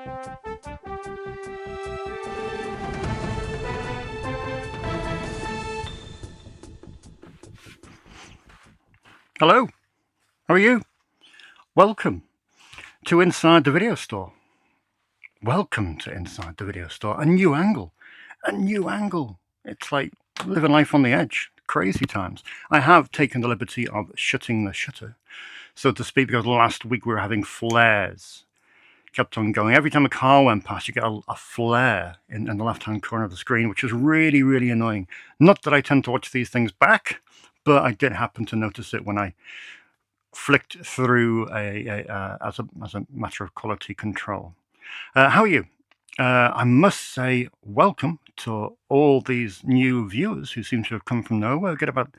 Hello, how are you? Welcome to Inside the Video Store. Welcome to Inside the Video Store. A new angle. A new angle. It's like living life on the edge. Crazy times. I have taken the liberty of shutting the shutter, so to speak, because last week we were having flares. Kept on going. Every time a car went past, you get a flare in the left-hand corner of the screen, which is really, really annoying. Not that I tend to watch these things back, but I did happen to notice it when I flicked through as a matter of quality control. How are you? I must say welcome to all these new viewers who seem to have come from nowhere. Get about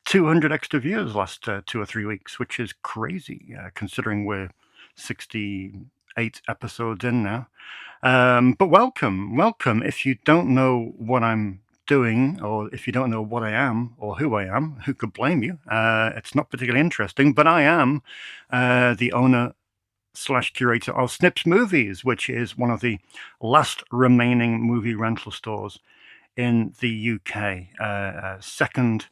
200 extra viewers last 2 or 3 weeks, which is crazy considering we're 68 episodes in now. But welcome. If you don't know what I'm doing, or if you don't know what I am or who I am, who could blame you? It's not particularly interesting, but I am the owner / curator of Snips Movies, which is one of the last remaining movie rental stores in the UK, second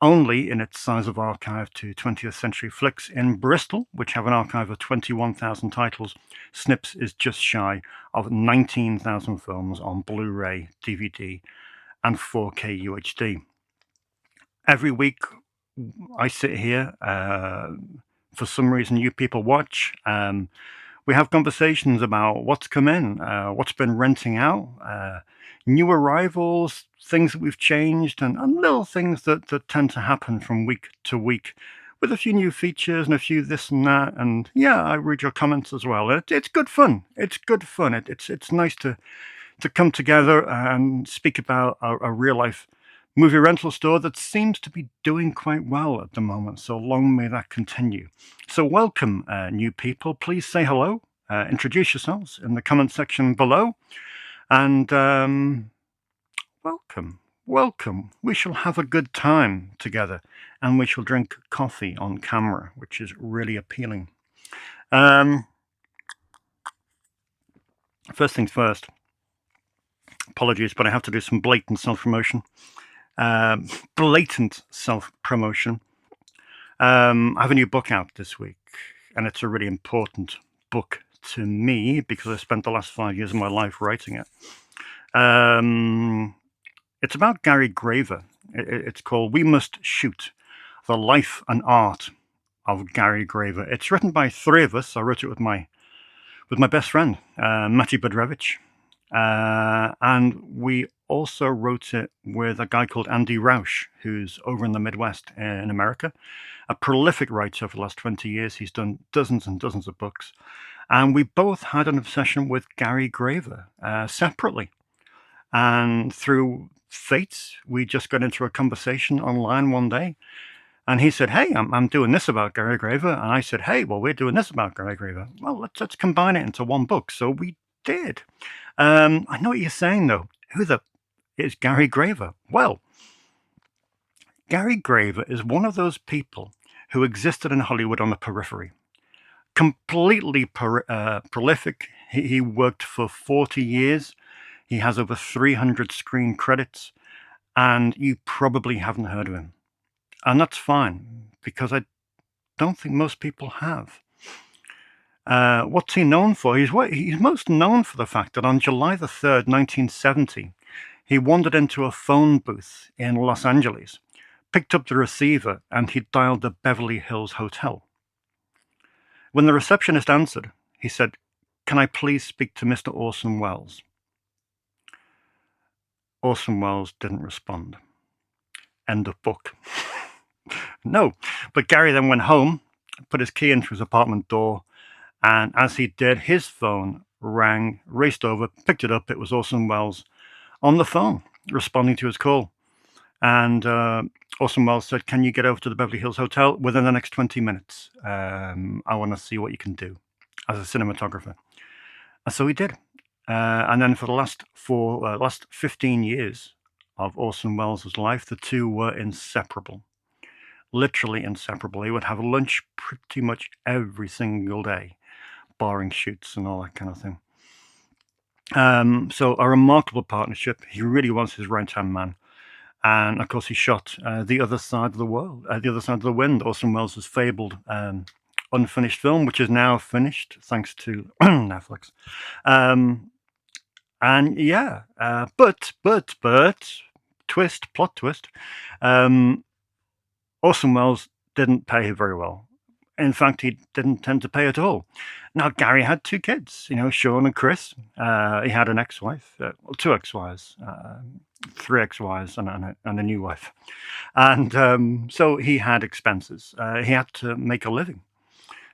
only in its size of archive to 20th Century Flicks in Bristol, which have an archive of 21,000 titles. Snips is just shy of 19,000 films on Blu-ray, DVD, and 4K UHD. Every week I sit here, for some reason you people watch. We have conversations about what's come in, what's been renting out, new arrivals, things that we've changed, and little things that tend to happen from week to week, with a few new features and a few this and that. And yeah, I read your comments as well. It's good fun. It's good fun. It's nice to come together and speak about a real life movie rental store that seems to be doing quite well at the moment. So long may that continue. So welcome, new people. Please say hello. Introduce yourselves in the comment section below. And welcome. We shall have a good time together, and we shall drink coffee on camera, which is really appealing. First things first. Apologies, but I have to do some blatant self-promotion. I have a new book out this week, and it's a really important book to me because I spent the last 5 years of my life writing it. It's about Gary Graver. It's called We Must Shoot: The Life and Art of Gary Graver. It's written by 3 of us. I wrote it with my best friend, Matty Budrewicz. And we also wrote it with a guy called Andrew Rausch, who's over in the Midwest in America, a prolific writer for the last 20 years. He's done dozens and dozens of books. And we both had an obsession with Gary Graver separately. And through fate, we just got into a conversation online one day. And he said, hey, I'm doing this about Gary Graver. And I said, hey, well, we're doing this about Gary Graver. Well, let's combine it into one book. So we did. I know what you're saying, though. Who is Gary Graver? Well, Gary Graver is one of those people who existed in Hollywood on the periphery. Completely prolific. He worked for 40 years. He has over 300 screen credits. And you probably haven't heard of him. And that's fine, because I don't think most people have. What's he known for? He's most known for the fact that on July the 3rd, 1970, he wandered into a phone booth in Los Angeles, picked up the receiver, and he dialed the Beverly Hills Hotel. When the receptionist answered, he said, "Can I please speak to Mr. Orson Welles?" Orson Welles didn't respond. End of book. No, but Gary then went home, put his key into his apartment door, and as he did, his phone rang, raced over, picked it up. It was Orson Welles on the phone, responding to his call. And Orson Welles said, "Can you get over to the Beverly Hills Hotel within the next 20 minutes? I want to see what you can do as a cinematographer." And so he did. And then for the last 15 years of Orson Welles' life, the two were inseparable. Literally inseparable. He would have lunch pretty much every single day, barring shoots and all that kind of thing. So a remarkable partnership. He really was his right-hand man. And of course, he shot The Other Side of the World, The Other Side of the Wind, Orson Welles' fabled unfinished film, which is now finished thanks to Netflix. And yeah, but plot twist. Orson Welles didn't pay very well. In fact, he didn't tend to pay at all. Now, Gary had two kids, Sean and Chris. He had an ex-wife, two ex-wives, three ex-wives, and a new wife. And so he had expenses. He had to make a living.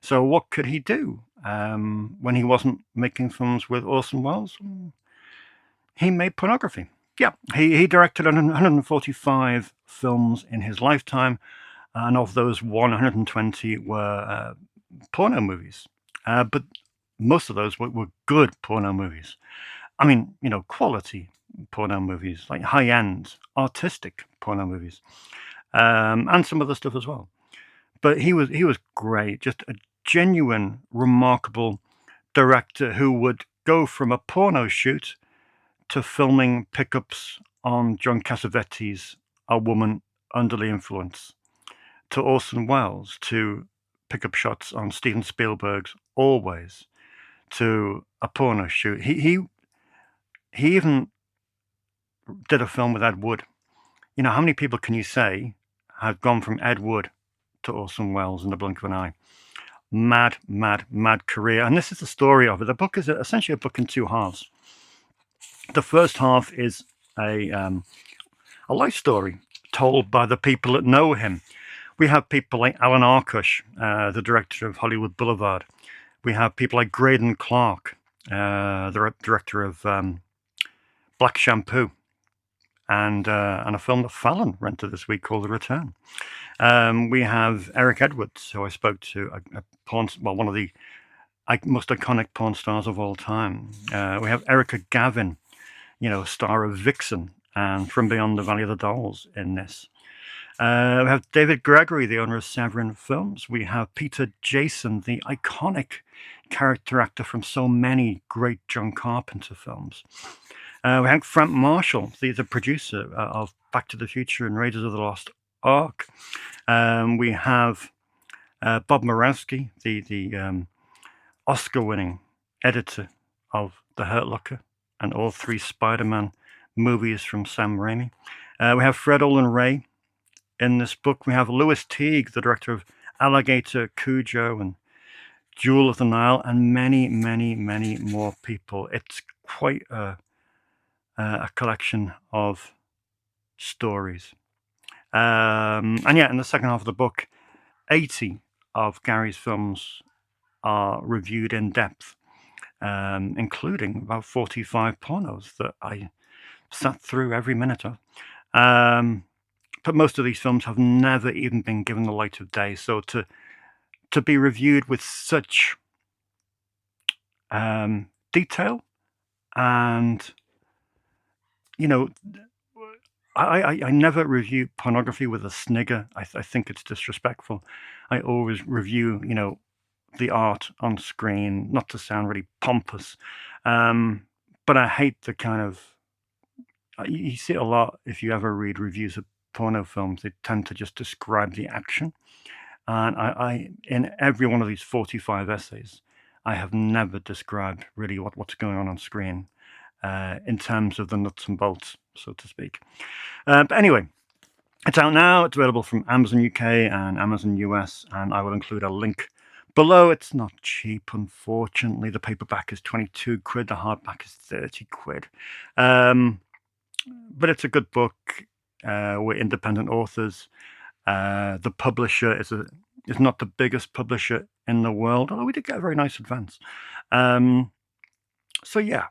So what could he do when he wasn't making films with Orson Welles? He made pornography. Yeah, he directed 145 films in his lifetime, and of those, 120 were porno movies. But most of those were good porno movies. I mean, quality porno movies, like high-end, artistic porno movies, and some other stuff as well. But he was great, just a genuine, remarkable director who would go from a porno shoot to filming pickups on John Cassavetes' A Woman Under the Influence, to Orson Welles, to pick-up shots on Steven Spielberg's Always, to a porno shoot. He even did a film with Ed Wood. How many people can you say have gone from Ed Wood to Orson Welles in the blink of an eye? Mad career. And this is the story of it. The book is essentially a book in two halves. The first half is a life story told by the people that know him. We have people like Alan Arkush, the director of Hollywood Boulevard. We have people like Graydon Clark, the director of Black Shampoo, and a film that Fallon rented this week called The Return. We have Eric Edwards, who I spoke to, one of the most iconic porn stars of all time. We have Erica Gavin, star of Vixen and From Beyond the Valley of the Dolls in this. We have David Gregory, the owner of Severin Films. We have Peter Jason, the iconic character actor from so many great John Carpenter films. We have Frank Marshall, the producer of Back to the Future and Raiders of the Lost Ark. We have Bob Murawski, the Oscar-winning editor of The Hurt Locker and all three Spider-Man movies from Sam Raimi. We have Fred Olen Ray in this book. We have Louis Teague, the director of Alligator, Cujo, and Jewel of the Nile, and many more people. It's quite a collection of stories. And yeah, in the second half of the book, 80 of Gary's films are reviewed in depth, including about 45 pornos that I sat through every minute of. But most of these films have never even been given the light of day. So to be reviewed with such detail, and I never review pornography with a snigger. I think it's disrespectful. I always review the art on screen, not to sound really pompous, but I hate the kind of, you see it a lot if you ever read reviews of porno films. They tend to just describe the action, and I in every one of these 45 essays, I have never described really what's going on screen in terms of the nuts and bolts, so to speak. But anyway, it's out now. It's available from Amazon UK and Amazon US, and I will include a link below. It's not cheap, unfortunately. The paperback is 22 quid. The hardback is 30 quid. But it's a good book. We're independent authors. The publisher is not the biggest publisher in the world, although we did get a very nice advance. So yeah,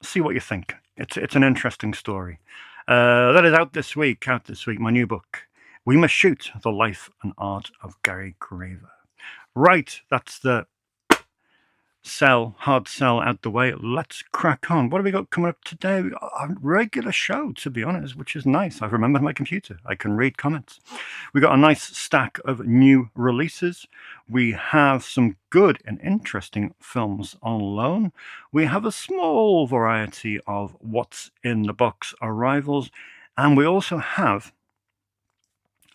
see what you think. It's an interesting story. That is out this week. My new book, We Must Shoot: The Life and Art of Gary Graver. Right, that's the hard sell out the way. Let's crack on. What have we got coming up today? We got a regular show, to be honest, which is nice. I've remembered my computer. I can read comments. We got a nice stack of new releases. We have some good and interesting films on loan. We have a small variety of what's in the box arrivals. And we also have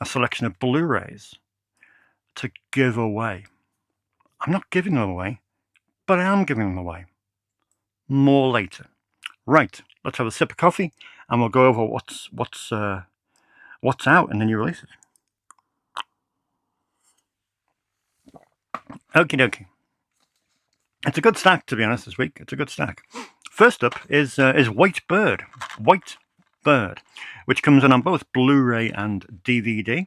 a selection of Blu-rays to give away. I'm not giving them away, but I am giving them away. More later. Right, let's have a sip of coffee and we'll go over what's out in the new releases. Okie dokie. It's a good stack, to be honest, this week. It's a good stack. First up is White Bird, which comes in on both Blu-ray and DVD.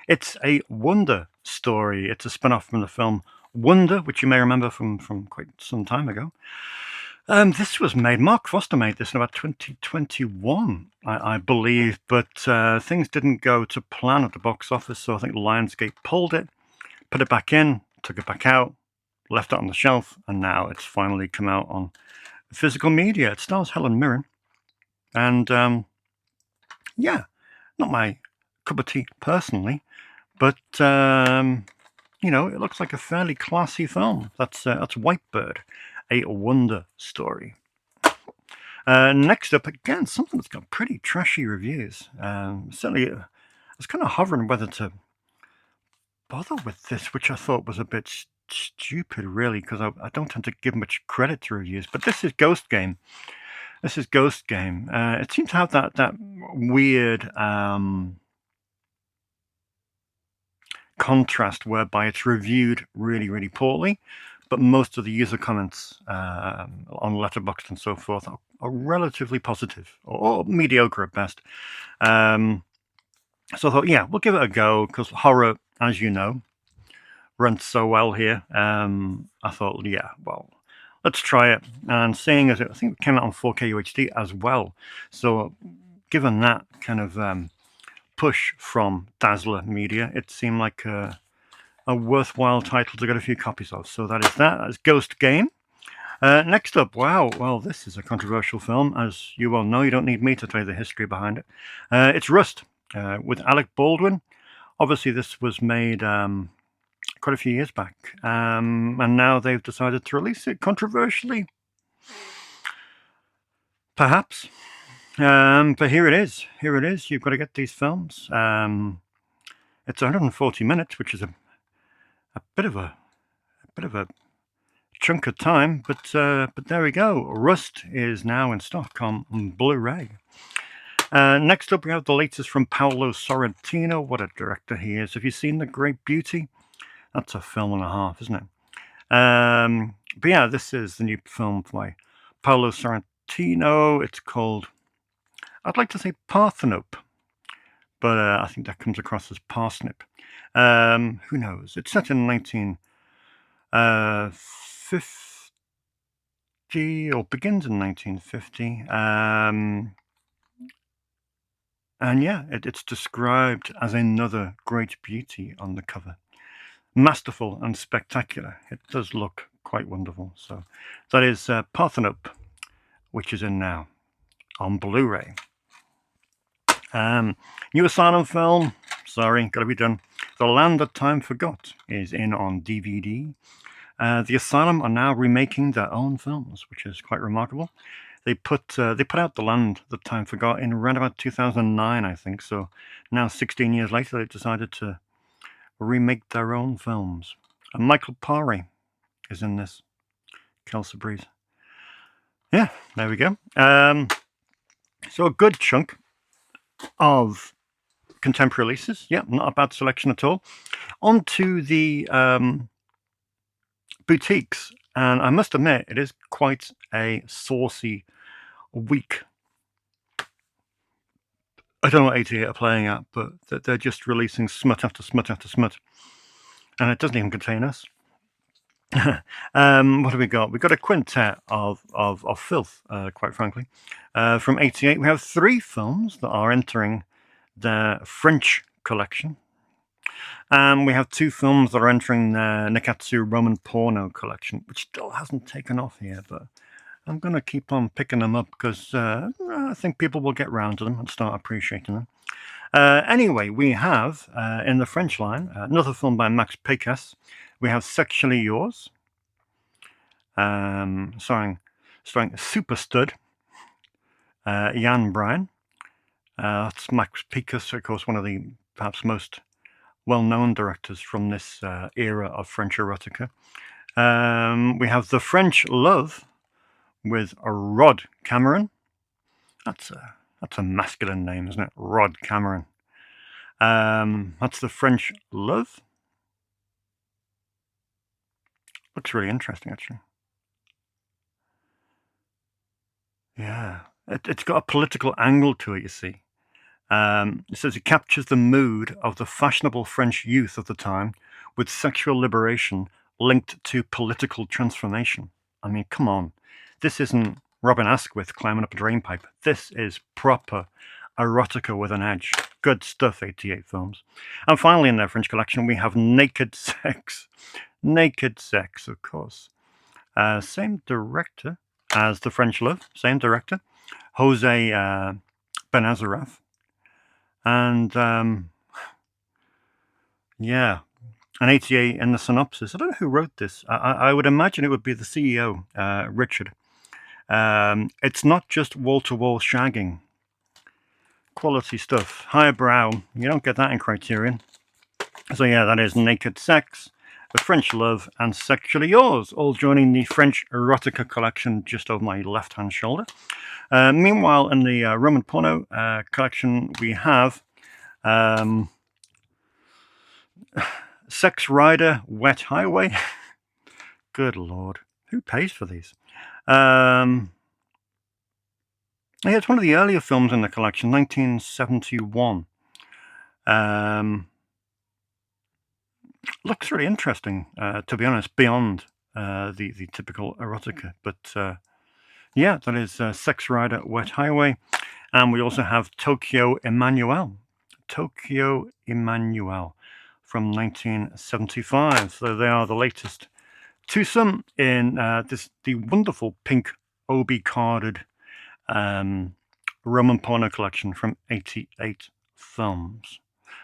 It's a Wonder story. It's a spin-off from the film Wonder, which you may remember from quite some time ago. This was made, Mark Foster made this in about 2021, I believe, but things didn't go to plan at the box office, so I think Lionsgate pulled it, put it back in, took it back out, left it on the shelf, and now it's finally come out on physical media. It stars Helen Mirren, and yeah, not my cup of tea personally, but you know, it looks like a fairly classy film. That's White Bird, a Wonder story. Next up, again, something that's got pretty trashy reviews. Certainly, I was kind of hovering whether to bother with this, which I thought was a bit stupid, really, because I don't tend to give much credit to reviews. But this is Ghost Game. It seems to have that weird contrast whereby it's reviewed really, really poorly, but most of the user comments on Letterboxd and so forth are relatively positive or mediocre at best. So I thought, yeah, we'll give it a go, because horror, as you know, runs so well here. I thought, yeah, well, let's try it. And seeing as I think it came out on 4K UHD as well, so given that kind of push from Dazzler Media, it seemed like a worthwhile title to get a few copies of. So that is that. That's Ghost Game. Next up, wow, well, this is a controversial film. As you well know, you don't need me to tell you the history behind it. It's Rust, with Alec Baldwin. Obviously, this was made quite a few years back, and now they've decided to release it controversially. Perhaps. But here it is. You've got to get these films. It's 140 minutes, which is a bit of a chunk of time. But there we go. Rust is now in stock on Blu-ray. Next up, we have the latest from Paolo Sorrentino. What a director he is. Have you seen The Great Beauty? That's a film and a half, isn't it? But yeah, this is the new film by Paolo Sorrentino. It's called, I'd like to say Parthenope, but I think that comes across as parsnip. Who knows? It's set in 1950, or begins in 1950. And yeah, it's described as another great beauty on the cover. Masterful and spectacular. It does look quite wonderful. So that is Parthenope, which is in now on Blu-ray. New Asylum film, sorry, gotta be done. The Land That Time Forgot is in on DVD. The Asylum are now remaking their own films, which is quite remarkable. They put out The Land That Time Forgot in around about 2009, I think. So now, 16 years later, they've decided to remake their own films. And Michael Paré is in this. Kelsey Breeze. Yeah, there we go. So a good chunk of contemporary releases. Yeah, not a bad selection at all. On to the boutiques. And I must admit, it is quite a saucy week. I don't know what 88 are playing at, but they're just releasing smut after smut after smut. And it doesn't even contain us. What have we got? We've got a quintet of filth, quite frankly. From 88, we have 3 films that are entering the French collection. We have 2 films that are entering the Nikatsu Roman Porno collection, which still hasn't taken off here, but I'm going to keep on picking them up because I think people will get round to them and start appreciating them. Anyway, we have, in the French line, another film by Max Pécasse. We have Sexually Yours, starring Super Stud, Jan Bryan. That's Max Pécasse, of course, one of the perhaps most well-known directors from this era of French erotica. We have The French Love with Rod Cameron. That's a masculine name, isn't it? Rod Cameron. That's The French Love. Looks really interesting, actually. Yeah, it's got a political angle to it, you see. It says it captures the mood of the fashionable French youth of the time with sexual liberation linked to political transformation. I mean, come on. This isn't Robin Asquith climbing up a drainpipe. This is proper erotica with an edge. Good stuff, 88 films. And finally, in their French collection, we have Naked Sex. Naked Sex, of course. Same director as The French Love. Same director. Jose Benazaraf. And yeah, an 88 in the synopsis. I don't know who wrote this. I would imagine it would be the CEO, Richard. It's not just wall-to-wall shagging. Quality stuff. Highbrow. You don't get that in Criterion. So yeah, that is Naked Sex, The French Love, and Sexually Yours, all joining the French erotica collection just over my left-hand shoulder. Meanwhile, in the Roman Porno collection, we have Sex Rider, Wet Highway. Good Lord. Who pays for these? Yeah, it's one of the earlier films in the collection, 1971. Looks really interesting, to be honest, beyond the typical erotica. But yeah, that is Sex Rider, Wet Highway. And we also have Tokyo Emmanuel. Tokyo Emmanuel from 1975. So they are the latest twosome in the wonderful pink obi-carded Roman Porno collection from 88 films.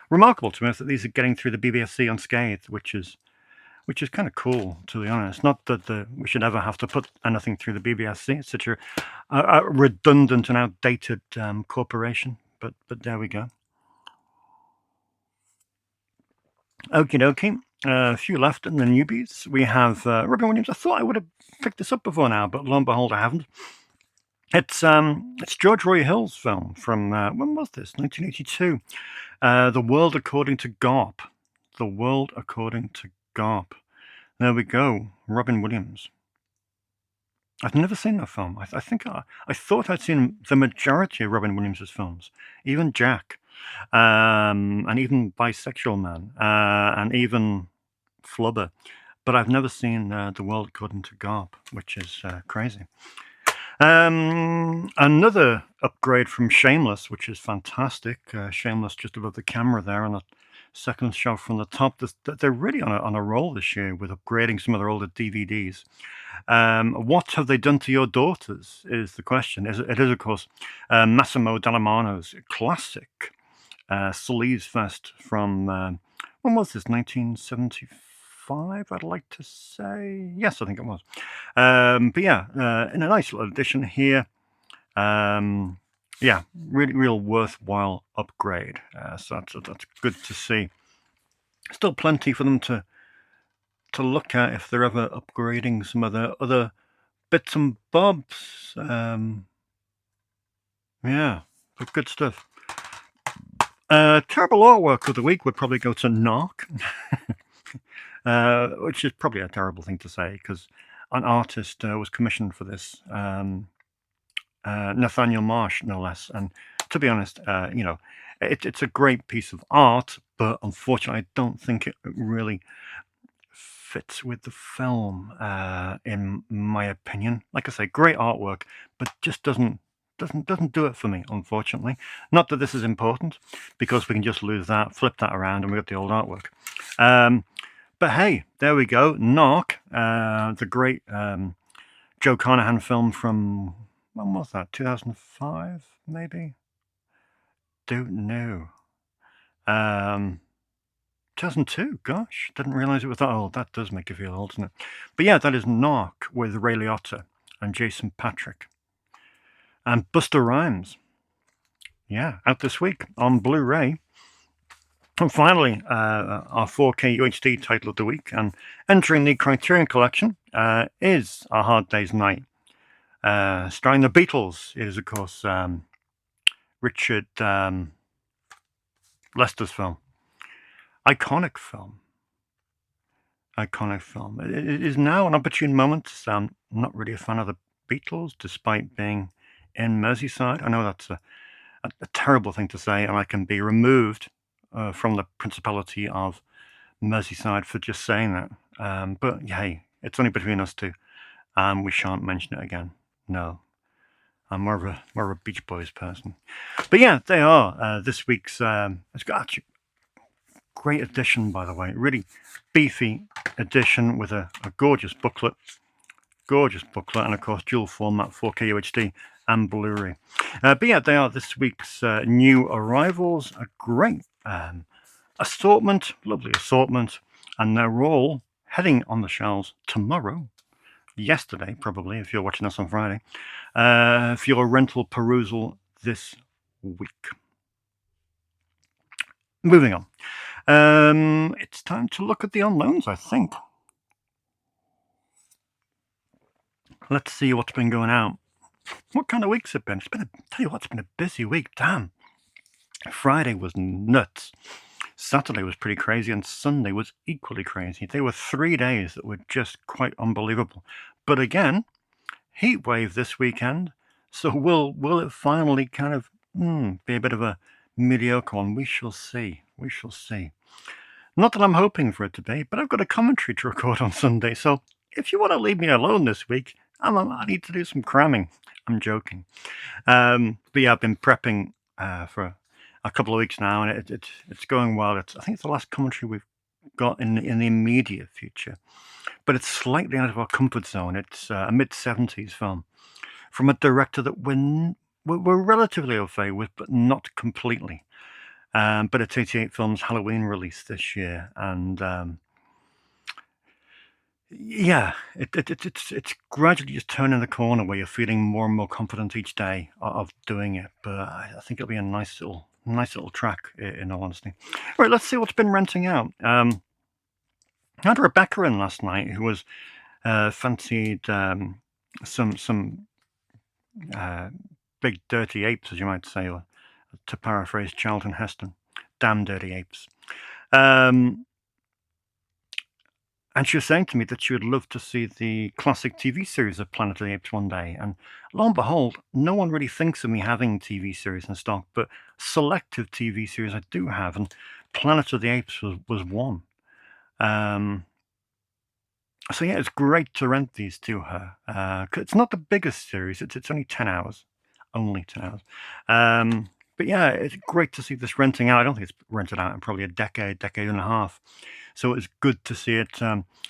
Remarkable to me that these are getting through the BBFC unscathed, which is kind of cool, to be honest. Not that we should ever have to put anything through the BBFC. It's such a redundant and outdated corporation, but there we go. Okie dokie. A few left in the newbies. We have Robin Williams. I thought I would have picked this up before now, but lo and behold, I haven't. It's George Roy Hill's film from when was this? 1982. The World According to Garp. The World According to Garp. There we go. Robin Williams. I've never seen that film. I think I thought I'd seen the majority of Robin Williams's films, even Jack, and even Bisexual Man, and even Flubber, but I've never seen The World According to Garp, which is crazy. Another upgrade from Shameless, which is fantastic. Shameless just above the camera there on the second shot from the top. They're really on a roll this year with upgrading some of their older DVDs. What have they done to your daughters is the question. It is, of course, Massimo Dallamano's classic Sleaze Fest from, when was this, 1975, I'd like to say? Yes, I think it was. But yeah, in a nice little edition here. Yeah, really real worthwhile upgrade. So that's good to see. Still plenty for them to look at if they're ever upgrading some of the other bits and bobs. Yeah, but good stuff. Terrible artwork of the week would probably go to Narc, which is probably a terrible thing to say because an artist was commissioned for this. Nathaniel Marsh, no less. And to be honest, it's a great piece of art, but unfortunately, I don't think it really fits with the film, in my opinion. Like I say, great artwork, but just doesn't doesn't do it for me, unfortunately. Not that this is important, because we can just lose that, flip that around, and we got the old artwork. But hey, there we go. Narc, the great Joe Carnahan film from, when was that? 2005, maybe? Don't know. 2002, gosh, didn't realize it was that old. That does make you feel old, doesn't it? But yeah, that is Narc with Ray Liotta and Jason Patric. And Busta Rhymes. Yeah, out this week on Blu-ray. And finally, our 4K UHD title of the week, and entering the Criterion Collection, is A Hard Day's Night. Starring the Beatles. It is, of course, Richard Lester's film. Iconic film. It is now an opportune moment to say I'm not really a fan of the Beatles, despite being in Merseyside. I know that's a terrible thing to say, and I can be removed from the Principality of Merseyside for just saying that. But hey, it's only between us two, and we shan't mention it again. No. I'm more of a Beach Boys person. But yeah, they are this week's. It's got actually great edition, by the way. Really beefy edition with a gorgeous booklet. And of course dual format 4K UHD and Blu-ray. But yeah, they are this week's new arrivals. A great assortment, lovely assortment, and they're all heading on the shelves tomorrow. Yesterday, probably, if you're watching us on Friday, for your rental perusal this week. Moving on. It's time to look at the unknowns, I think. Let's see what's been going out. What kind of week's it been? Tell you what, it's been a busy week. Damn. Friday was nuts. Saturday was pretty crazy, and Sunday was equally crazy. They were 3 days that were just quite unbelievable. But again, heat wave this weekend. So will it finally kind of be a bit of a mediocre one? We shall see. Not that I'm hoping for it to be, but I've got a commentary to record on Sunday. So if you want to leave me alone this week, I need to do some cramming. I'm joking. But yeah, I've been prepping for a couple of weeks now, and it's going well. I think it's the last commentary we've got in the immediate future, but it's slightly out of our comfort zone. It's a mid-70s film from a director that we're relatively au fait with, but not completely. But it's 88 Films' Halloween release this year, and yeah, it's gradually just turning the corner where you're feeling more and more confident each day of doing it. But I think it'll be a nice little track, in all honesty. All right, let's see what's been renting out. I had Rebecca in last night, who was fancied some big dirty apes, as you might say, or to paraphrase Charlton Heston, damn dirty apes. And she was saying to me that she would love to see the classic TV series of Planet of the Apes one day. And lo and behold, no one really thinks of me having TV series in stock, but selective TV series I do have, and Planet of the Apes was one. So yeah, it's great to rent these to her. 'Cause it's not the biggest series, it's only 10 hours. Only 10 hours. But yeah, it's great to see this renting out. I don't think it's rented out in probably a decade and a half. So it's good to see it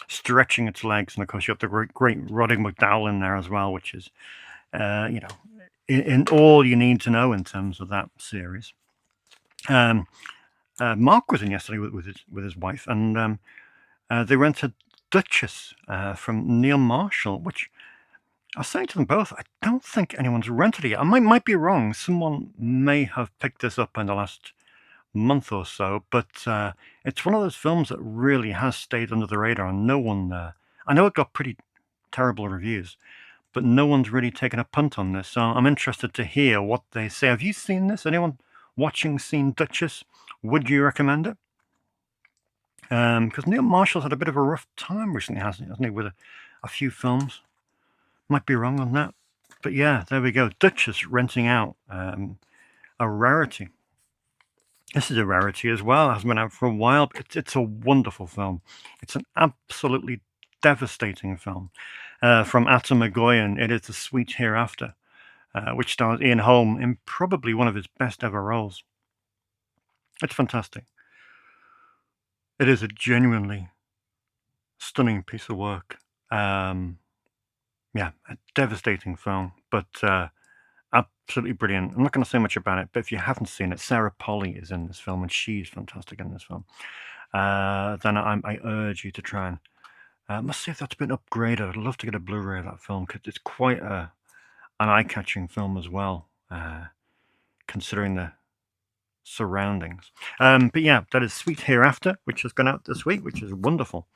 stretching its legs. And of course, you have the great Roddy McDowall in there as well, which is, in all you need to know in terms of that series. Mark was in yesterday with his wife, and they rented Duchess from Neil Marshall, which I was saying to them both, I don't think anyone's rented it yet. I might be wrong. Someone may have picked this up in the last month or so, but it's one of those films that really has stayed under the radar, and no one. I know it got pretty terrible reviews, but no one's really taken a punt on this. So I'm interested to hear what they say. Have you seen this? Anyone watching seen Duchess? Would you recommend it? Because Neil Marshall's had a bit of a rough time recently, hasn't he, with a few films? Might be wrong on that, but yeah, there we go. Duchess renting out, a rarity. This is a rarity as well. It hasn't been out for a while, but it's a wonderful film. It's an absolutely devastating film from Atom Egoyan. It is The Sweet Hereafter. which stars Ian Holm in probably one of his best ever roles. It's fantastic. It is a genuinely stunning piece of work. Yeah, a devastating film, but absolutely brilliant. I'm not going to say much about it, but if you haven't seen it, Sarah Polley is in this film, and she's fantastic in this film. Then I urge you to try and. I must see if that's been upgraded. I'd love to get a Blu-ray of that film because it's quite an eye-catching film as well, considering the surroundings. But yeah, that is Sweet Hereafter, which has gone out this week, which is wonderful.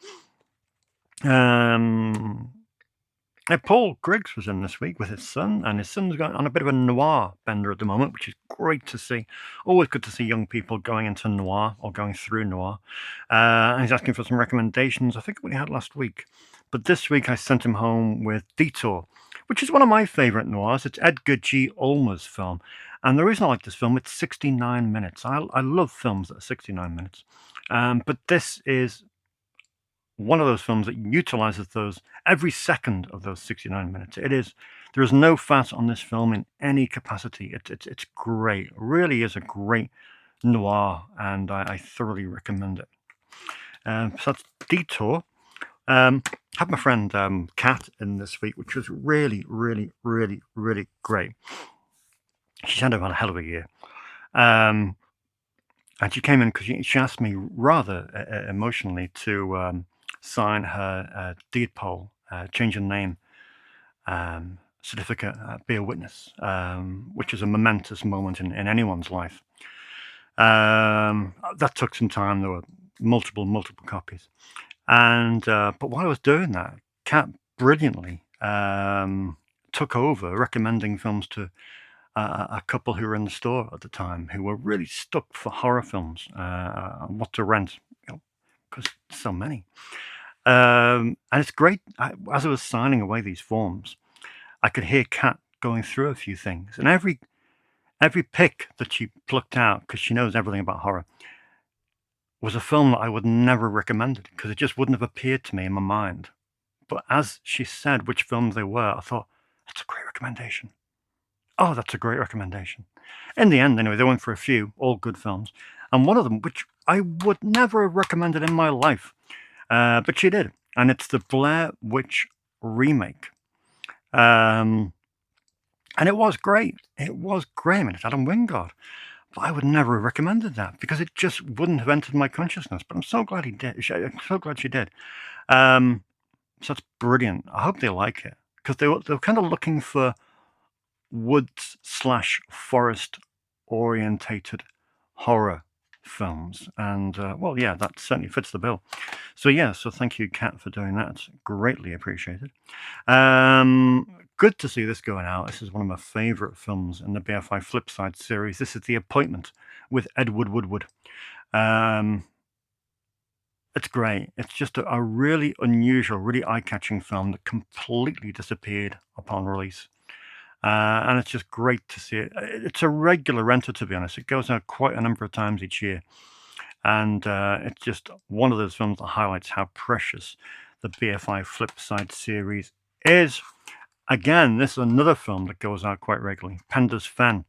Paul Griggs was in this week with his son, and his son's got on a bit of a noir bender at the moment, which is great to see. Always good to see young people going into noir or going through noir. And he's asking for some recommendations. I think we had last week, but this week I sent him home with Detour, which is one of my favourite noirs. It's Edgar G. Ulmer's film, and the reason I like this film, it's 69 minutes. I love films that are 69 minutes, but this is one of those films that utilizes those every second of those 69 minutes. There is no fat on this film in any capacity. It's great. It really is a great noir, and I thoroughly recommend it. So that's Detour. Had my friend Kat in this week, which was really, really, really, really great. She's had a hell of a year. And she came in because she asked me rather emotionally to sign her deed poll, change of name certificate, be a witness, which is a momentous moment in anyone's life. That took some time. There were multiple copies. And but while I was doing that, Kat brilliantly took over recommending films to a couple who were in the store at the time who were really stuck for horror films, what to rent, because so many. And it's great. As I was signing away these forms, I could hear Kat going through a few things, and every pick that she plucked out, because she knows everything about horror, was a film that I would never have recommended because it just wouldn't have appeared to me in my mind. But as she said which films they were, I thought, that's a great recommendation. Oh, that's a great recommendation. In the end, anyway, they went for a few, all good films. And one of them, which I would never have recommended in my life, but she did. And it's the Blair Witch remake. And it was great. It was great. I mean, it's Adam Wingard. But I would never have recommended that because it just wouldn't have entered my consciousness. But I'm so glad he did. I'm so glad she did. So that's brilliant. I hope they like it because they were kind of looking for woods/forest orientated horror films, and well, yeah, that certainly fits the bill. So yeah, so thank you, Kat, for doing that. It's greatly appreciated. Good to see this going out. This is one of my favorite films in the BFI Flipside series. This is The Appointment with Edward Woodward. It's great. It's just a really unusual, really eye-catching film that completely disappeared upon release. And it's just great to see it. It's a regular renter, to be honest. It goes out quite a number of times each year. And it's just one of those films that highlights how precious the BFI Flipside series is. Again, this is another film that goes out quite regularly. Penda's Fen,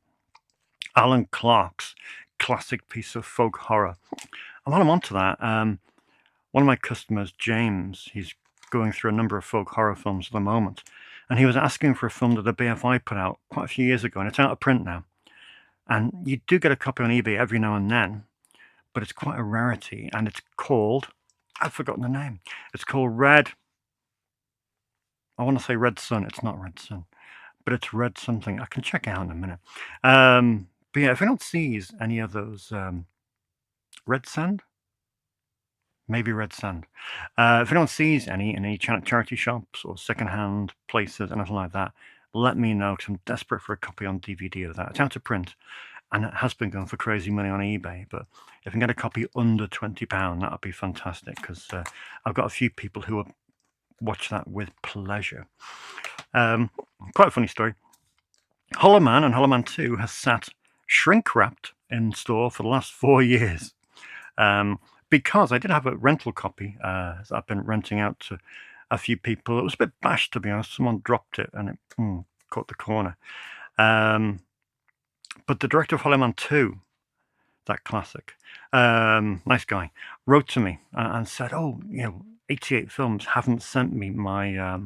Alan Clark's classic piece of folk horror. And while I'm onto that, one of my customers, James, he's going through a number of folk horror films at the moment. And he was asking for a film that the BFI put out quite a few years ago, and it's out of print now. And you do get a copy on eBay every now and then, but it's quite a rarity. And it's called, I've forgotten the name. It's called Red. I want to say Red Sun. It's not Red Sun, but it's Red something. I can check it out in a minute. But yeah, if anyone sees any of those Red Sand, maybe Red Sand. If anyone sees any in any charity shops or secondhand places, anything like that, let me know because I'm desperate for a copy on DVD of that. It's out of print and it has been going for crazy money on eBay. But if I can get a copy under £20, that would be fantastic because I've got a few people who will watch that with pleasure. Quite a funny story. Hollow Man and Hollow Man 2 has sat shrink wrapped in store for the last 4 years. Because I did have a rental copy that I've been renting out to a few people. It was a bit bashed, to be honest. Someone dropped it and it caught the corner. But the director of Hollow Man 2, that classic, nice guy, wrote to me and said, "Oh, 88 Films haven't sent me my,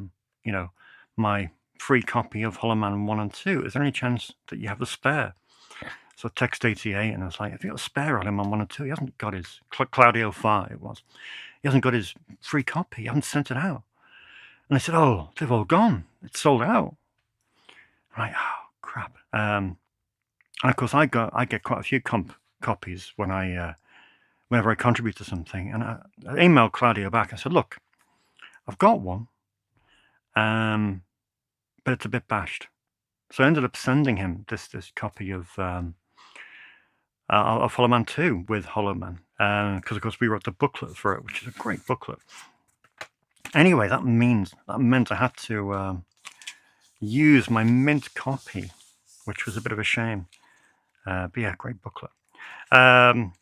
my free copy of Hollow Man 1 and 2. Is there any chance that you have the spare?" So I text 88 and I was like, "Have you got a spare Hollow Man 1 and 2? He hasn't got his, Claudio 5 it was. He hasn't got his free copy. He hasn't sent it out." And they said, "Oh, they've all gone. It's sold out." I'm like, oh, crap. And of course, I get quite a few copies when whenever I contribute to something. And I emailed Claudio back. I said, "Look, I've got one, but it's a bit bashed." So I ended up sending him this copy of Hollow Man 2 with Hollow Man, because of course we wrote the booklet for it, which is a great booklet. Anyway, that meant I had to use my mint copy, which was a bit of a shame. But yeah, great booklet. And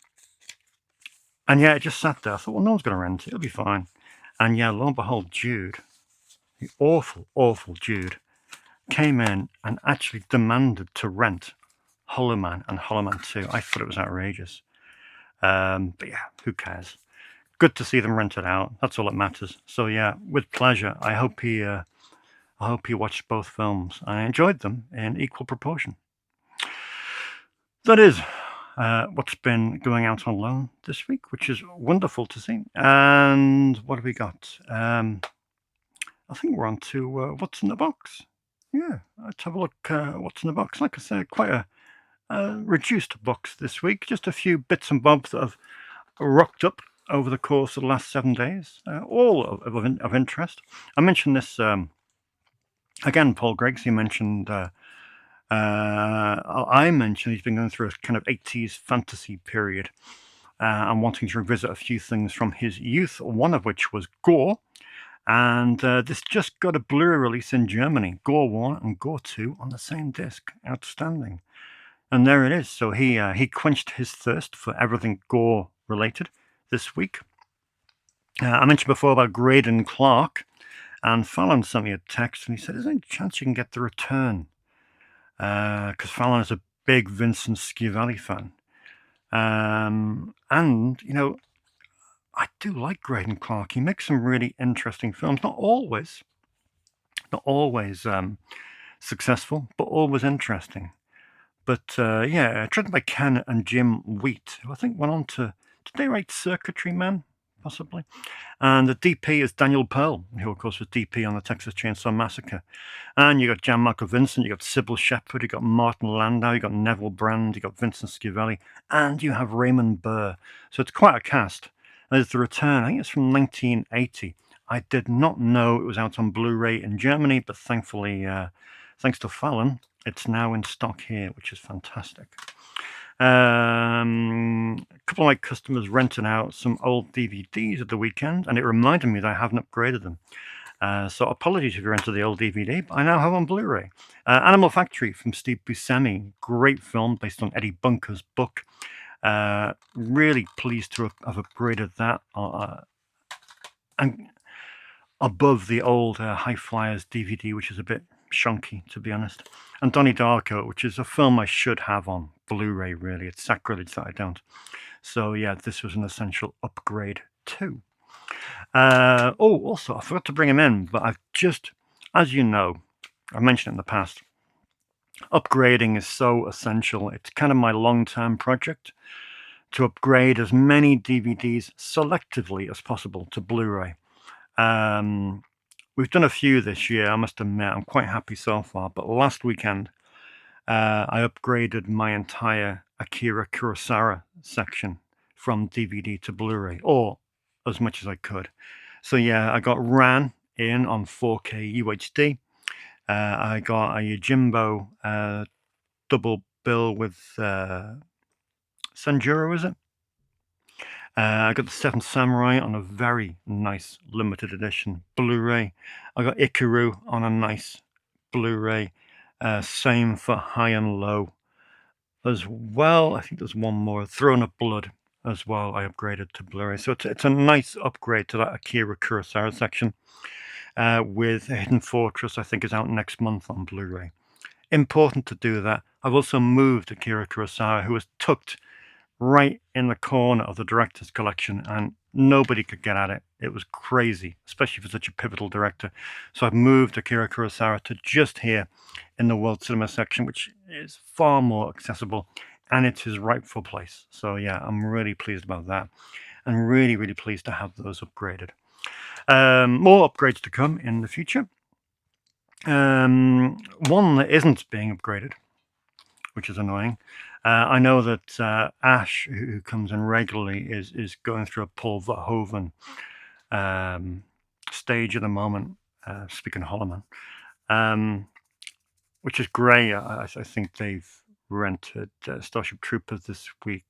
yeah, it just sat there. I thought, well, no one's going to rent it. It'll be fine. And yeah, lo and behold, Jude, the awful, awful Jude, came in and actually demanded to rent Hollow Man and Hollow Man 2. I thought it was outrageous. But yeah, who cares? Good to see them rent it out. That's all that matters. So yeah, with pleasure. I hope he watched both films. I enjoyed them in equal proportion. That is what's been going out on loan this week, which is wonderful to see. And what have we got? I think we're on to what's in the box. Yeah, let's have a look. What's in the box? Like I said, quite a reduced box this week. Just a few bits and bobs that have rocked up over the course of the last 7 days, all of interest. I mentioned this again. Paul Greggs, he mentioned. I mentioned he's been going through a kind of 80s fantasy period and wanting to revisit a few things from his youth, one of which was Gore. And this just got a Blu-ray release in Germany, Gore 1 and Gore 2 on the same disc. Outstanding. And there it is. So he quenched his thirst for everything Gore related this week. I mentioned before about Graydon Clark, and Fallon sent me a text and he said, "Is there any chance you can get the return?" Because Fallon is a big Vincent Schiavelli fan. And, I do like Graydon Clark. He makes some really interesting films. Not always successful, but always interesting. But yeah, directed by Ken and Jim Wheat, who I think went on to, did they write Circuitry Man? Possibly. And the DP is Daniel Pearl, who of course was DP on the Texas Chainsaw Massacre. And you got Gianmarco Vincent, you got Sybil Shepherd, you got Martin Landau, you got Neville Brand, you got Vincent Schiavelli, and you have Raymond Burr. So it's quite a cast. There's The Return. I think it's from 1980. I did not know it was out on Blu-ray in Germany, but thankfully, thanks to Fallon, it's now in stock here, which is fantastic. A couple of my customers rented out some old DVDs at the weekend, and it reminded me that I haven't upgraded them. So apologies if you rented the old DVD, but I now have on Blu-ray. Animal Factory from Steve Buscemi, great film based on Eddie Bunker's book. Really pleased to have upgraded that and above the old High Flyers DVD, which is a bit shonky, to be honest. And Donnie Darko, which is a film I should have on Blu-ray, really. It's sacrilege that I don't. So yeah, this was an essential upgrade too. Also, I forgot to bring him in, but I've just, as you know, I've mentioned it in the past, upgrading is so essential. It's kind of my long-term project to upgrade as many DVDs selectively as possible to Blu-ray. We've done a few this year, I must admit. I'm quite happy so far. But last weekend, I upgraded my entire Akira Kurosawa section from DVD to Blu-ray, or as much as I could. So yeah, I got Ran in on 4K UHD. I got a Yojimbo double bill with Sanjuro, is it? I got the Seventh Samurai on a very nice limited edition Blu-ray. I got Ikaru on a nice Blu-ray. Same for High and Low as well. I think there's one more, Throne of Blood as well. I upgraded to Blu-ray. So it's a nice upgrade to that Akira Kurosawa section with Hidden Fortress. I think is out next month on Blu-ray. important to do that. I've also moved Akira Kurosawa, who was tucked right in the corner of the director's collection, and nobody could get at it. It was crazy, especially for such a pivotal director. So I've moved Akira Kurosawa to just here in the World Cinema section, which is far more accessible, and it's his rightful place. So yeah, I'm really pleased about that, and really, really pleased to have those upgraded. More upgrades to come in the future. One that isn't being upgraded, which is annoying. I know that Ash, who comes in regularly, is going through a Paul Verhoeven stage at the moment. Speaking of Holloman, which is great. I think they've rented Starship Troopers this week,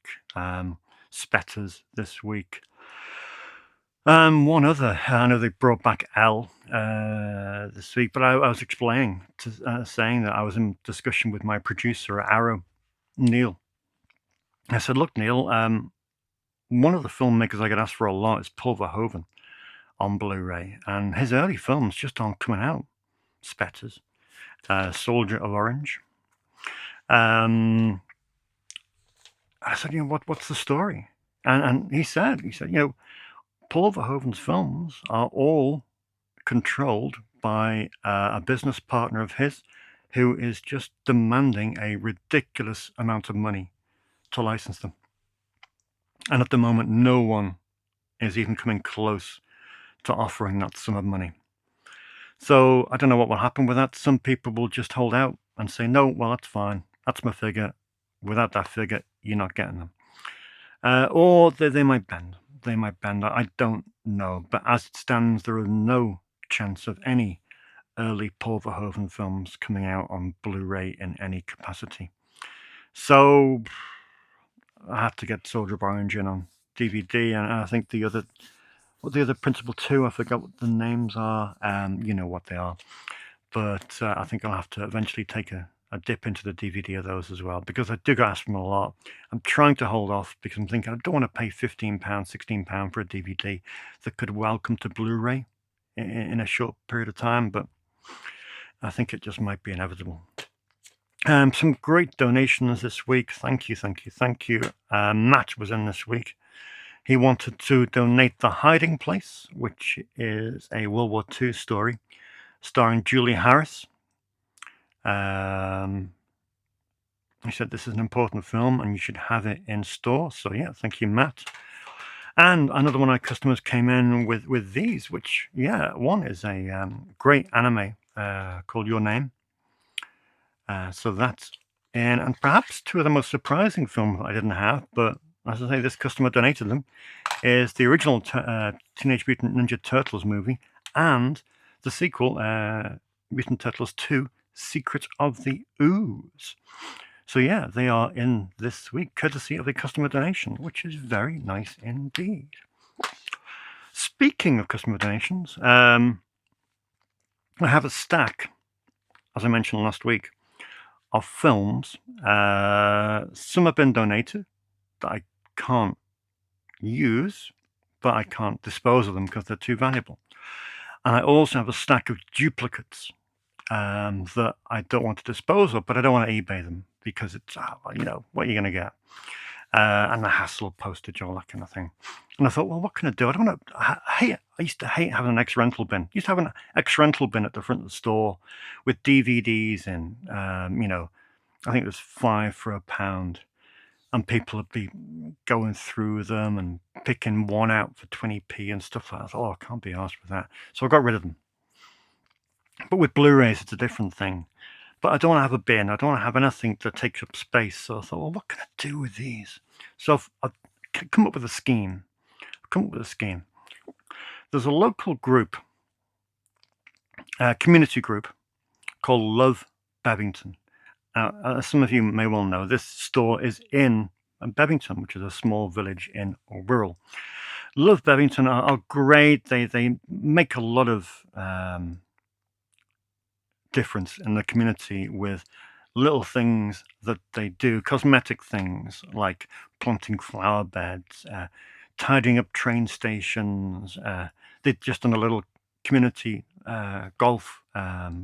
Spetters this week. One other, I know they brought back L this week, but I was explaining, saying that I was in discussion with my producer at Arrow, Neil. I said, look, Neil, one of the filmmakers I get asked for a lot is Paul Verhoeven on Blu-ray, and his early films just aren't coming out. Spetters, Soldier of Orange. I said, what's the story? And he said, Paul Verhoeven's films are all controlled by a business partner of his who is just demanding a ridiculous amount of money to license them. And at the moment, no one is even coming close to offering that sum of money. So I don't know what will happen with that. Some people will just hold out and say, no, well, that's fine. That's my figure. Without that figure, you're not getting them. Or they might bend. They might bend. I don't know. But as it stands, there is no chance of any early Paul Verhoeven films coming out on Blu-ray in any capacity. So I had to get Soldier of Orange in on DVD, and I think the other principal two, I forgot what the names are. You know what they are. But I think I'll have to eventually take a dip into the DVD of those as well, because I do get asked for them a lot. I'm trying to hold off because I'm thinking I don't want to pay £15, £16 for a DVD that could well come to Blu-ray in a short period of time, but I think it just might be inevitable. Some great donations this week. Thank you. Matt was in this week. He wanted to donate The Hiding Place, which is a World War II story starring Julie Harris. He said this is an important film and you should have it in store. So yeah, thank you, Matt. And another one of our customers came in with these, which, yeah, one is a great anime called Your Name. So that's in, and perhaps two of the most surprising films that I didn't have, but as I say, this customer donated them, is the original Teenage Mutant Ninja Turtles movie and the sequel, Mutant Turtles 2, Secret of the Ooze. So yeah, they are in this week, courtesy of a customer donation, which is very nice indeed. Speaking of customer donations, I have a stack, as I mentioned last week, of films. Some have been donated that I can't use, but I can't dispose of them because they're too valuable. And I also have a stack of duplicates that I don't want to dispose of, but I don't want to eBay them because it's, what are you going to get? And the hassle, postage, all that kind of thing. And I thought, well, what can I do? I don't want to. I used to hate having an ex-rental bin. I used to have an ex-rental bin at the front of the store with DVDs in. I think it was 5 for £1, and people would be going through them and picking one out for 20p and stuff like that. Oh, I can't be arsed with that. So I got rid of them. But with Blu-rays, it's a different thing. But I don't want to have a bin. I don't want to have anything that takes up space. So I thought, well, what can I do with these? So I've come up with a scheme. There's a local group, community group, called Love Bevington. As some of you may well know, this store is in Bevington, which is a small village in Wirral. Love Bevington are great. They make a lot of difference in the community with little things that they do, cosmetic things like planting flower beds, tidying up train stations. They've just done a little community golf,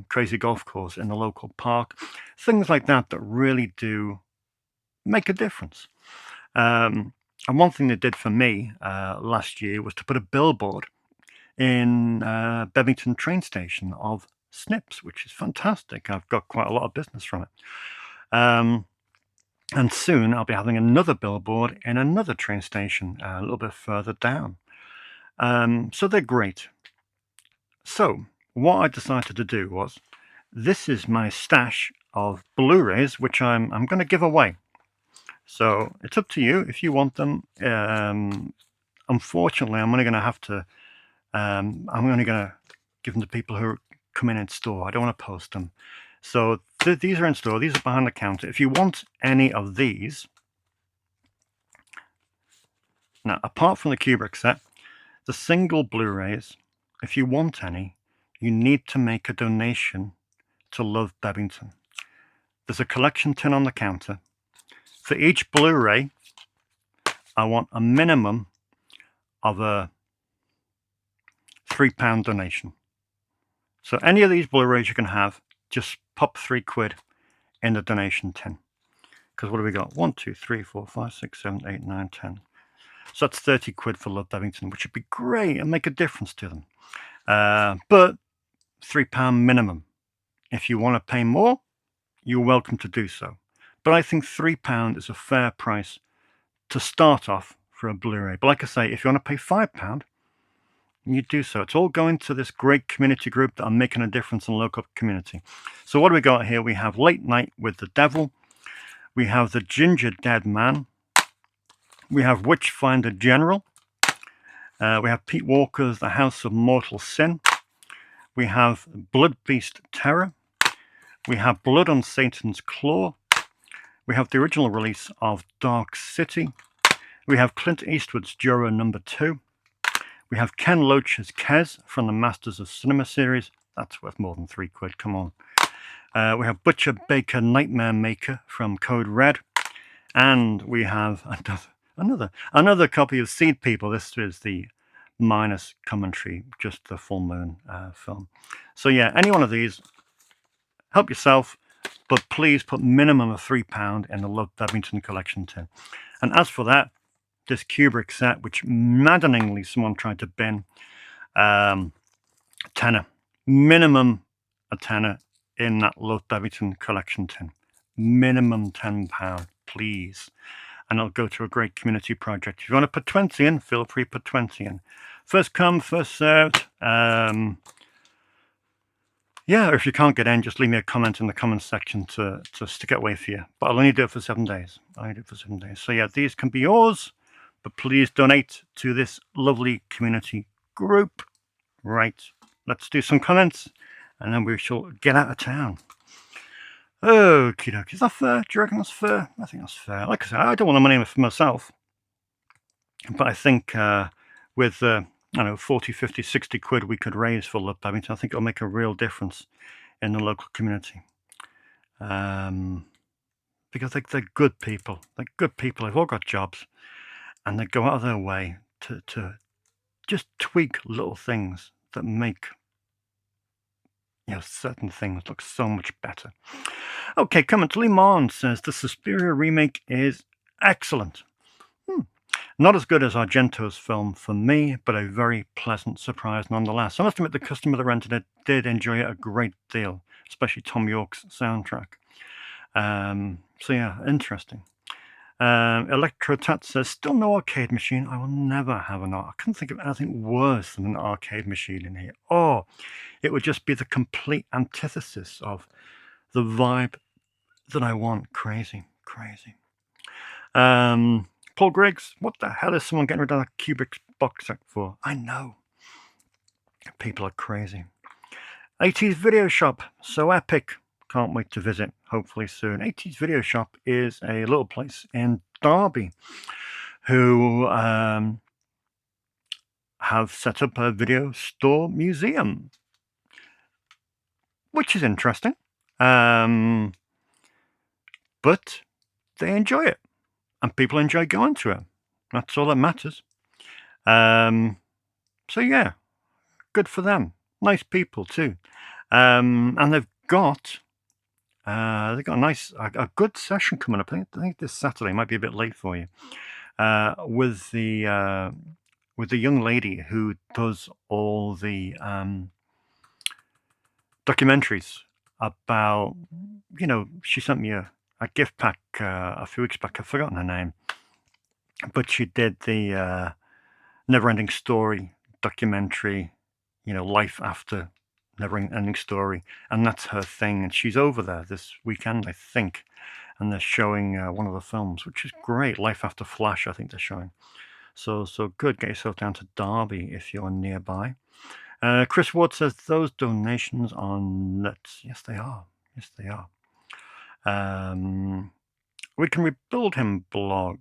crazy golf course in the local park, things like that that really do make a difference. And one thing they did for me last year was to put a billboard in Bevington train station of Snips, which is fantastic. I've got quite a lot of business from it. And soon I'll be having another billboard in another train station a little bit further down. So they're great. So what I decided to do was, this is my stash of Blu-rays, which I'm going to give away. So it's up to you if you want them. Unfortunately, I'm only going to have to. I'm only going to give them to people who come in store. I don't want to post them. So these are in store. These are behind the counter. If you want any of these, now apart from the Kubrick set, the single Blu-rays, if you want any, you need to make a donation to Love Bevington. There's a collection tin on the counter. For each Blu-ray, I want a minimum of a £3 donation. So any of these Blu-rays you can have, just pop £3 in the donation tin. Because what have we got? 1, 2, 3, 4, 5, 6, 7, 8, 9, 10. So that's £30 for Love Bevington, which would be great and make a difference to them. But £3 minimum. If you want to pay more, you're welcome to do so. But I think £3 is a fair price to start off for a Blu-ray. But like I say, if you want to pay £5, you do so. It's all going to this great community group that are making a difference in the local community. So what do we got here? We have Late Night with the Devil. We have The Ginger Dead Man. We have Witchfinder General. We have Pete Walker's The House of Mortal Sin. We have Blood Beast Terror. We have Blood on Satan's Claw. We have the original release of Dark City. We have Clint Eastwood's Juror Number 2. We have Ken Loach's Kez from the Masters of Cinema series. That's worth more than £3, come on. We have Butcher Baker Nightmare Maker from Code Red. And we have another copy of Seed People. This is the minus commentary, just the full moon film. So yeah, any one of these, help yourself, but please put minimum of £3 in the Love Bevington collection tin. And as for that, this Kubrick set, which maddeningly someone tried to bin, tenner, minimum a tenner in that Love Bevington collection tin. Minimum £10, please. And it'll go to a great community project. If you want to put 20 in, feel free to put 20 in. First come, first served. Yeah, or if you can't get in, just leave me a comment in the comments section to stick it away for you. But I'll only do it for 7 days. So yeah, these can be yours, but please donate to this lovely community group. Right, let's do some comments, and then we shall get out of town. Okie dokie, is that fair? Do you reckon that's fair? I think that's fair. Like I said, I don't want the money for myself, but I think with I don't know, 40, 50, 60 quid we could raise for Love Bevington, I think it'll make a real difference in the local community. Because they're good people. They're good people. They've all got jobs, and they go out of their way to just tweak little things that make certain things look so much better. Okay, comment. Lee Marn says the Suspiria remake is excellent. Not as good as Argento's film for me, but a very pleasant surprise nonetheless. I must admit the customer that rented it did enjoy it a great deal, especially Tom York's soundtrack. So yeah, interesting. Electrotat says, still no arcade machine. I will never have an I couldn't think of anything worse than an arcade machine in here. Oh, it would just be the complete antithesis of the vibe that I want. Crazy. Paul Griggs, what the hell is someone getting rid of that Kubrick box set for? I know. People are crazy. 80s Video Shop, so epic. Can't wait to visit, hopefully soon. 80s Video Shop is a little place in Derby who have set up a video store museum, which is interesting. But they enjoy it, and people enjoy going to it. That's all that matters. So yeah, good for them. Nice people too. And they've got a good session coming up. I think this Saturday might be a bit late for you. With the young lady who does all the documentaries about, she sent me a gift pack a few weeks back. I've forgotten her name, but she did the Never Ending Story documentary, life after Never Ending Story, and that's her thing. And she's over there this weekend, I think, and they're showing one of the films, which is great. Life After Flash, I think they're showing. So good. Get yourself down to Derby if you're nearby. Chris Ward says those donations are nuts. Yes, they are. Yes, they are. We Can Rebuild Him blog.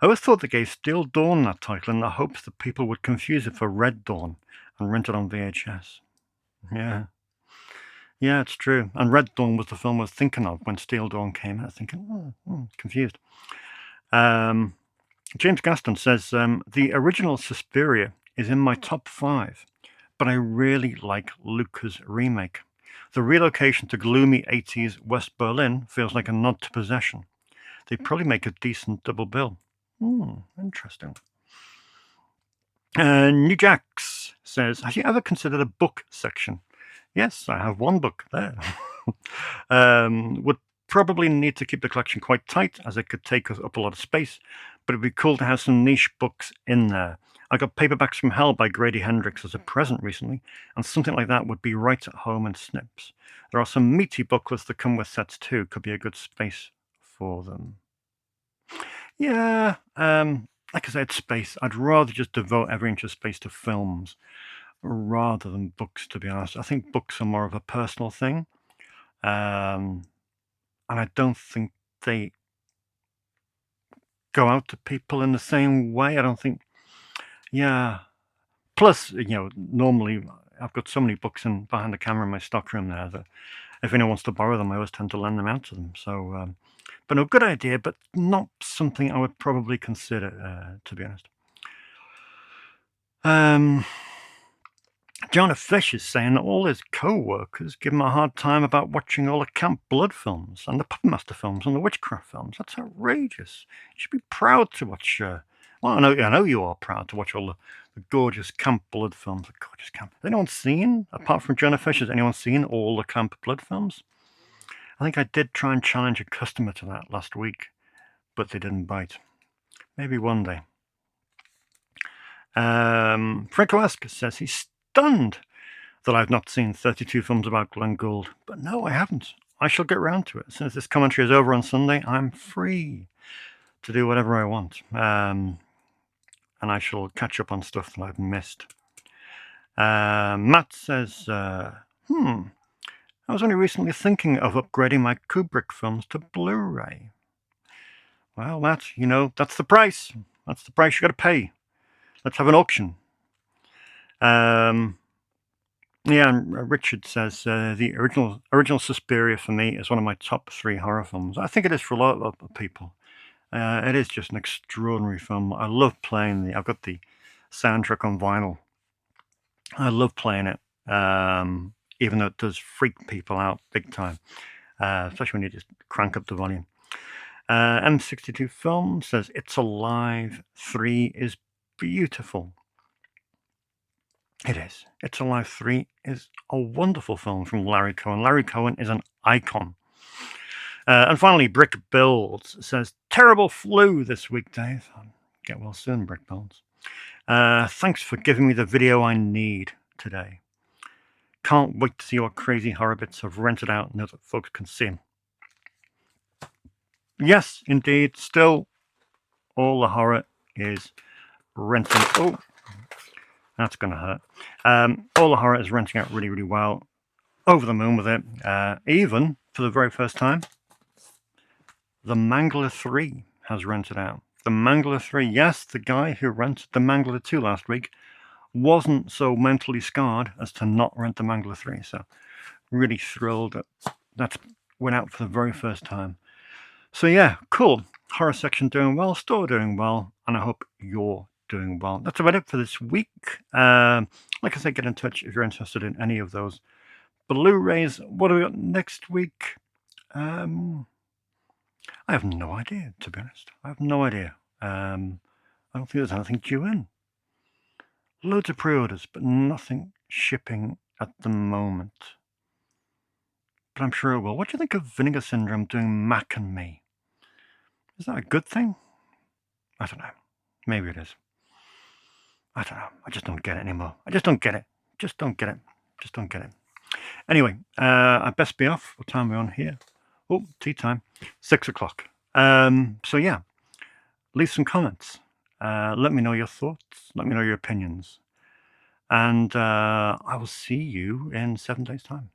I always thought they gave Steel Dawn that title in the hopes that people would confuse it for Red Dawn and rent it on VHS. Yeah. Yeah, it's true. And Red Dawn was the film I was thinking of when Steel Dawn came out. Thinking, confused. James Gaston says, the original Suspiria is in my top 5, but I really like Luca's remake. The relocation to gloomy 80s West Berlin feels like a nod to Possession. They'd probably make a decent double bill. Interesting. New Jax says, have you ever considered a book section? Yes, I have one book there. Would probably need to keep the collection quite tight, as it could take up a lot of space, but it'd be cool to have some niche books in there. I got Paperbacks from Hell by Grady Hendrix as a present recently, and something like that would be right at home in Snips. There are some meaty booklets that come with sets too. Could be a good space for them. Yeah, like I said, space. I'd rather just devote every inch of space to films rather than books, to be honest. I think books are more of a personal thing. And I don't think they go out to people in the same way. I don't think, yeah. Plus, normally I've got so many books behind the camera in my stockroom there that if anyone wants to borrow them, I always tend to lend them out to them. So, but no, good idea, but not something I would probably consider, to be honest. Jonah Fish is saying that all his co-workers give him a hard time about watching all the Camp Blood films and the Puppet Master films and the Witchcraft films. That's outrageous. You should be proud to watch. Well, I know you are proud to watch all the gorgeous Camp Blood films. The gorgeous Camp. Has anyone seen, apart from Jonah Fish, has anyone seen all the Camp Blood films? I think I did try and challenge a customer to that last week, but they didn't bite. Maybe one day. Franco Ask says he's stunned that I've not seen 32 films about Glenn Gould. But no, I haven't. I shall get round to it. As soon as this commentary is over on Sunday, I'm free to do whatever I want. And I shall catch up on stuff that I've missed. Matt says, I was only recently thinking of upgrading my Kubrick films to Blu-ray. Well, Matt, that's the price. That's the price you got to pay. Let's have an auction. Yeah, and Richard says the original Suspiria for me is one of my top 3 horror films. I think it is for a lot of people. It is just an extraordinary film. I love playing I've got the soundtrack on vinyl. I love playing it, even though it does freak people out big time, especially when you just crank up the volume. M62 Film says It's Alive 3 is beautiful. It is. It's Alive 3 is a wonderful film from Larry Cohen. Larry Cohen is an icon. And finally, Brick Builds says, terrible flu this week, Dave. Get well soon, Brick Builds. Thanks for giving me the video I need today. Can't wait to see what crazy horror bits I've rented out now that folks can see them. Yes, indeed. Still, all the horror is renting. Oh, that's going to hurt. All the horror is renting out really, really well. Over the moon with it. Even, for the very first time, The Mangler 3 has rented out. The Mangler 3, yes, the guy who rented The Mangler 2 last week wasn't so mentally scarred as to not rent The Mangler 3. So, really thrilled that went out for the very first time. So, yeah, cool. Horror section doing well, store doing well, and I hope you're doing well. That's about it for this week. Like I said, get in touch if you're interested in any of those Blu-rays. What do we got next week? I have no idea, to be honest. I have no idea. I don't think there's anything due in. Loads of pre-orders, but nothing shipping at the moment. But I'm sure it will. What do you think of Vinegar Syndrome doing Mac and Me? Is that a good thing? I don't know. Maybe it is. I don't know. I just don't get it anymore. I just don't get it. Just don't get it. Just don't get it. Anyway, I'd best be off. What time are we on here? Oh, tea time. 6 o'clock. So yeah, leave some comments. Let me know your thoughts. Let me know your opinions. And I will see you in 7 days' time.